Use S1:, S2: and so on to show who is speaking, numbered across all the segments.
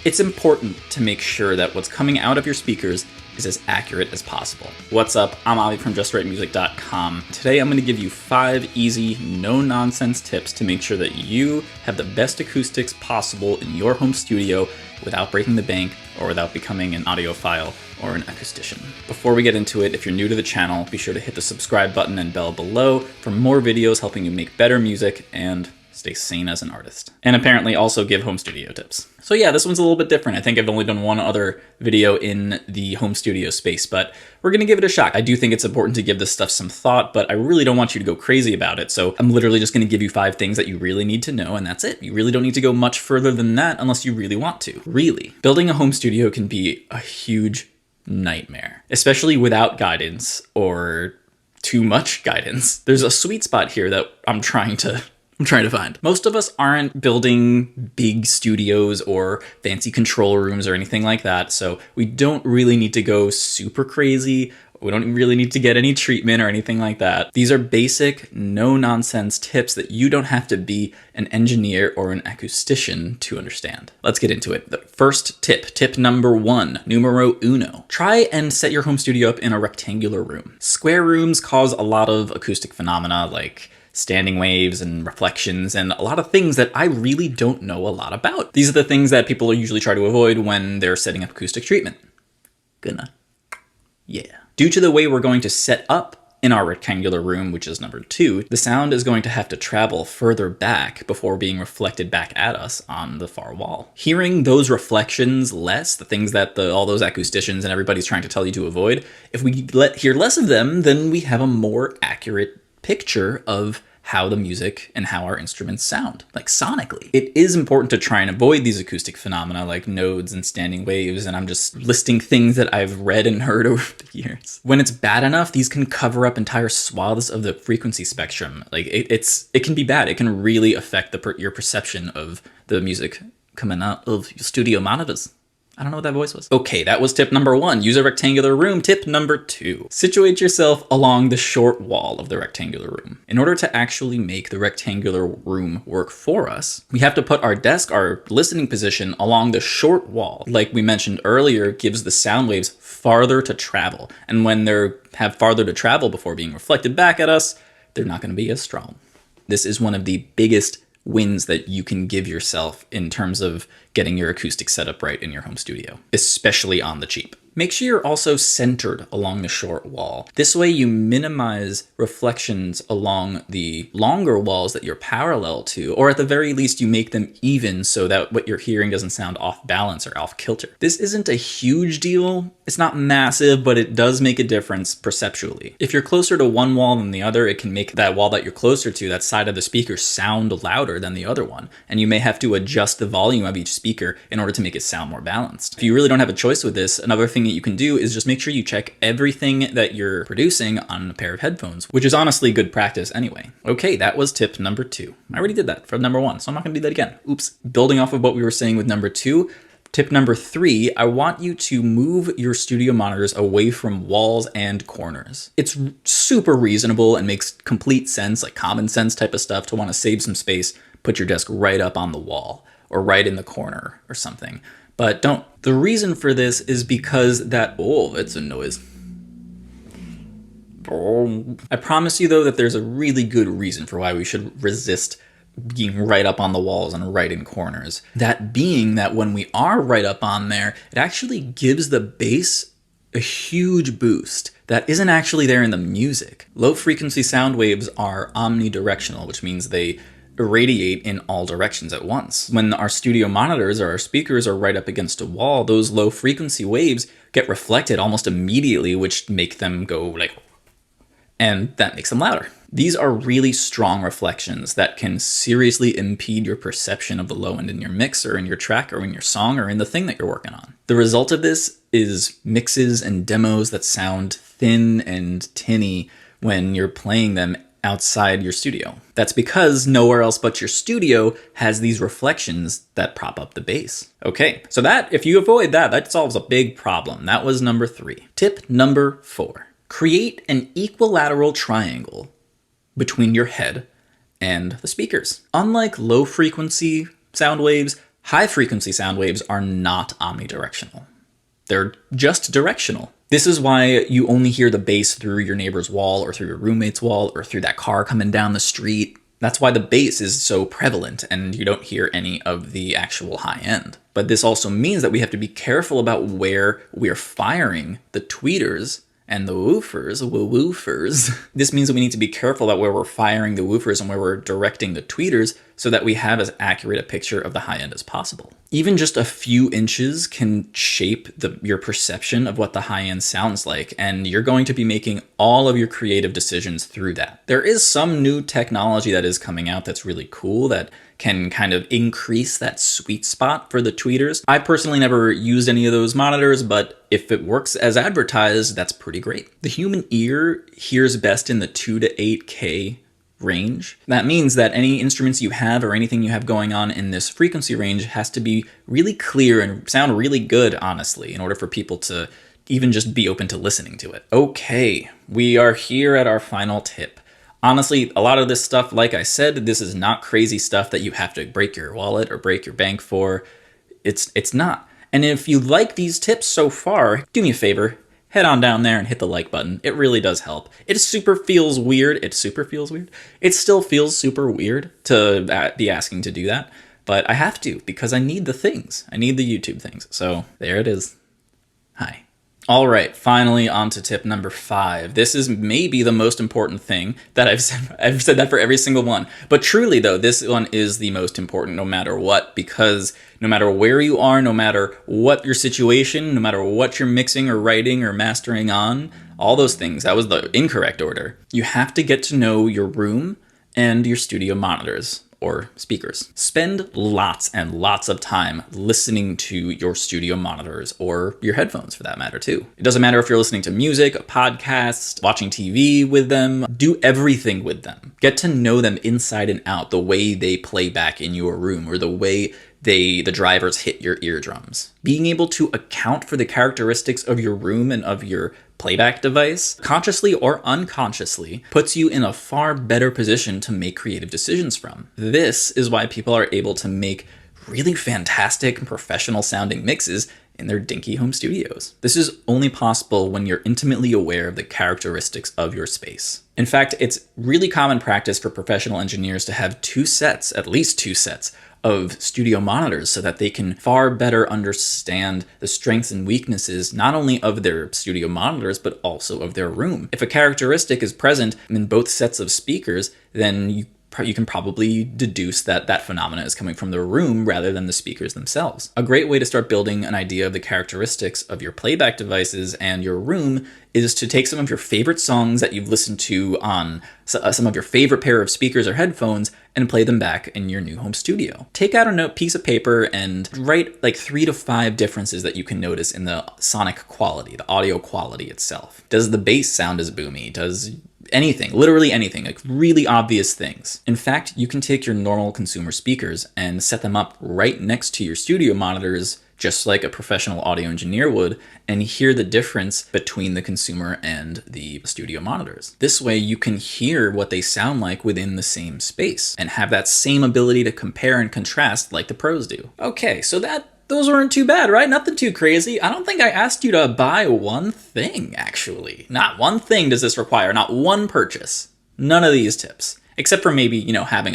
S1: It's important to make sure that what's coming out of your speakers is as accurate as possible. What's up? I'm Avi from JustWriteMusic.com. Today I'm going to give you 5 easy, no-nonsense tips to make sure that you have the best acoustics possible in your home studio without breaking the bank or without becoming an audiophile or an acoustician. Before we get into it, if you're new to the channel, be sure to hit the subscribe button and bell below for more videos helping you make better music and stay sane as an artist. And apparently also give home studio tips. So yeah, this one's a little bit different. I think I've only done one other video in the home studio space, but we're gonna give it a shot. I do think it's important to give this stuff some thought, but I really don't want you to go crazy about it. So I'm literally just gonna give you 5 things that you really need to know, and that's it. You really don't need to go much further than that unless you really want to. Really. Building a home studio can be a huge nightmare, especially without guidance or too much guidance. There's a sweet spot here that I'm trying to find. Most of us aren't building big studios or fancy control rooms or anything like that, so we don't really need to go super crazy. We don't really need to get any treatment or anything like that. These are basic, no-nonsense tips that you don't have to be an engineer or an acoustician to understand. Let's get into it. The first tip number 1, numero uno. Try and set your home studio up in a rectangular room. Square rooms cause a lot of acoustic phenomena like standing waves and reflections and a lot of things that I really don't know a lot about. These are the things that people usually try to avoid when they're setting up acoustic treatment. Yeah. Due to the way we're going to set up in our rectangular room, which is number 2, the sound is going to have to travel further back before being reflected back at us on the far wall. Hearing those reflections less, the things that all those acousticians and everybody's trying to tell you to avoid, if we hear less of them, then we have a more accurate picture of how the music and how our instruments sound, like sonically. It is important to try and avoid these acoustic phenomena like nodes and standing waves, and I'm just listing things that I've read and heard over the years. When it's bad enough, these can cover up entire swaths of the frequency spectrum. Like it can be bad. It can really affect your perception of the music coming out of your studio monitors. I don't know what that voice was. Okay, that was tip number 1. Use a rectangular room. Tip number 2. Situate yourself along the short wall of the rectangular room. In order to actually make the rectangular room work for us, we have to put our desk, our listening position, along the short wall. Like we mentioned earlier, gives the sound waves farther to travel. And when they have farther to travel before being reflected back at us, they're not going to be as strong. This is one of the biggest wins that you can give yourself in terms of getting your acoustic setup right in your home studio, especially on the cheap. Make sure you're also centered along the short wall. This way you minimize reflections along the longer walls that you're parallel to, or at the very least you make them even so that what you're hearing doesn't sound off balance or off kilter. This isn't a huge deal. It's not massive, but it does make a difference perceptually. If you're closer to one wall than the other, it can make that wall that you're closer to, that side of the speaker, sound louder than the other one. And you may have to adjust the volume of each speaker in order to make it sound more balanced. If you really don't have a choice with this, another thing that you can do is just make sure you check everything that you're producing on a pair of headphones, which is honestly good practice anyway. Okay, that was tip number 2. I already did that for number 1, so I'm not gonna do that again. Oops. Building off of what we were saying with number 2, tip number 3, I want you to move your studio monitors away from walls and corners. It's super reasonable and makes complete sense, like common sense type of stuff, to want to save some space, put your desk right up on the wall or right in the corner or something. But don't. The reason for this is because it's a noise. I promise you though that there's a really good reason for why we should resist being right up on the walls and right in corners. That being that when we are right up on there, it actually gives the bass a huge boost that isn't actually there in the music. Low frequency sound waves are omnidirectional, which means they irradiate in all directions at once. When our studio monitors or our speakers are right up against a wall, those low frequency waves get reflected almost immediately, which make them go like, and that makes them louder. These are really strong reflections that can seriously impede your perception of the low end in your mix or in your track or in your song or in the thing that you're working on. The result of this is mixes and demos that sound thin and tinny when you're playing them outside your studio. That's because nowhere else but your studio has these reflections that prop up the bass. Okay, so if you avoid that solves a big problem. That was number 3. Tip number 4. Create an equilateral triangle between your head and the speakers. Unlike low frequency sound waves, High frequency sound waves are not omnidirectional. They're just directional. This is why you only hear the bass through your neighbor's wall or through your roommate's wall or through that car coming down the street. That's why the bass is so prevalent and you don't hear any of the actual high end. But this also means that we have to be careful about where we're firing the tweeters and the woofers. This means that we need to be careful about where we're firing the woofers and where we're directing the tweeters so that we have as accurate a picture of the high end as possible. Even just a few inches can shape your perception of what the high end sounds like, and you're going to be making all of your creative decisions through that. There is some new technology that is coming out that's really cool that can kind of increase that sweet spot for the tweeters. I personally never used any of those monitors, but if it works as advertised, that's pretty great. The human ear hears best in the 2 to 8K range. That means that any instruments you have or anything you have going on in this frequency range has to be really clear and sound really good, honestly, in order for people to even just be open to listening to it. Okay, we are here at our final tip. Honestly, a lot of this stuff, like I said, this is not crazy stuff that you have to break your wallet or break your bank for. It's not. And if you like these tips so far, do me a favor, head on down there and hit the like button. It really does help. It feels weird. It still feels super weird to be asking to do that, but I have to because I need the things. I need the YouTube things. So there it is. Hi. All right, finally on to tip number 5. This is maybe the most important thing that I've said. I've said that for every single one. But truly, though, this one is the most important no matter what, because no matter where you are, no matter what your situation, no matter what you're mixing or writing or mastering on, all those things, that was the incorrect order. You have to get to know your room and your studio monitors or speakers. Spend lots and lots of time listening to your studio monitors or your headphones for that matter too. It doesn't matter if you're listening to music, a podcast, watching TV with them, do everything with them. Get to know them inside and out, the way they play back in your room or the way the drivers hit your eardrums. Being able to account for the characteristics of your room and of your playback device, consciously or unconsciously, puts you in a far better position to make creative decisions from. This is why people are able to make really fantastic and professional sounding mixes in their dinky home studios. This is only possible when you're intimately aware of the characteristics of your space. In fact, it's really common practice for professional engineers to have at least two sets of studio monitors so that they can far better understand the strengths and weaknesses not only of their studio monitors but also of their room. If a characteristic is present in both sets of speakers, then you can probably deduce that that phenomena is coming from the room rather than the speakers themselves. A great way to start building an idea of the characteristics of your playback devices and your room is to take some of your favorite songs that you've listened to on some of your favorite pair of speakers or headphones and play them back in your new home studio. Take out a piece of paper and write like 3 to 5 differences that you can notice in the sonic quality, the audio quality itself. Does the bass sound as boomy? Does anything, literally anything, like really obvious things. In fact, you can take your normal consumer speakers and set them up right next to your studio monitors, just like a professional audio engineer would, and hear the difference between the consumer and the studio monitors. This way you can hear what they sound like within the same space and have that same ability to compare and contrast like the pros do. Okay, so those weren't too bad, right? Nothing too crazy. I don't think I asked you to buy one thing, actually. Not one thing does this require, not one purchase. None of these tips. Except for maybe, having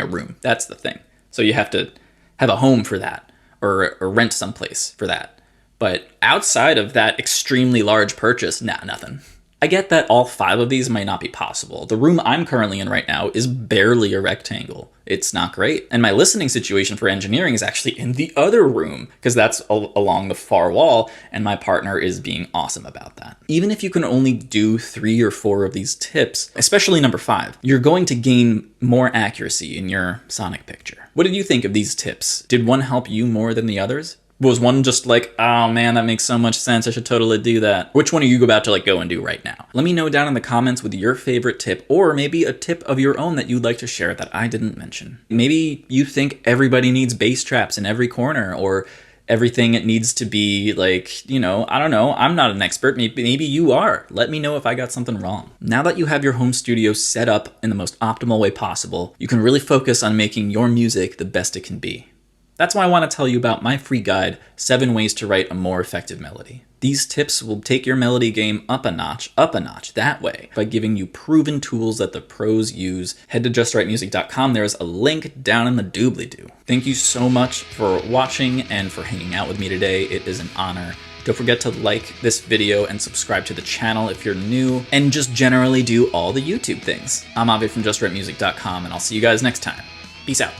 S1: a room. That's the thing. So you have to have a home for that, or rent someplace for that. But outside of that extremely large purchase, nothing. I get that all 5 of these might not be possible. The room I'm currently in right now is barely a rectangle. It's not great. And my listening situation for engineering is actually in the other room, because that's along the far wall, and my partner is being awesome about that. Even if you can only do 3 or 4 of these tips, especially number 5, you're going to gain more accuracy in your sonic picture. What did you think of these tips? Did one help you more than the others? Was one just like, oh man, that makes so much sense, I should totally do that? Which one are you about to go and do right now? Let me know down in the comments with your favorite tip, or maybe a tip of your own that you'd like to share that I didn't mention. Maybe you think everybody needs bass traps in every corner, or everything it needs to be I don't know, I'm not an expert, maybe you are. Let me know if I got something wrong. Now that you have your home studio set up in the most optimal way possible, you can really focus on making your music the best it can be. That's why I want to tell you about my free guide, 7 Ways to Write a More Effective Melody. These tips will take your melody game up a notch that way, by giving you proven tools that the pros use. Head to justwritemusic.com. There is a link down in the doobly-doo. Thank you so much for watching and for hanging out with me today. It is an honor. Don't forget to like this video and subscribe to the channel if you're new, and just generally do all the YouTube things. I'm Avi from justwritemusic.com, and I'll see you guys next time. Peace out.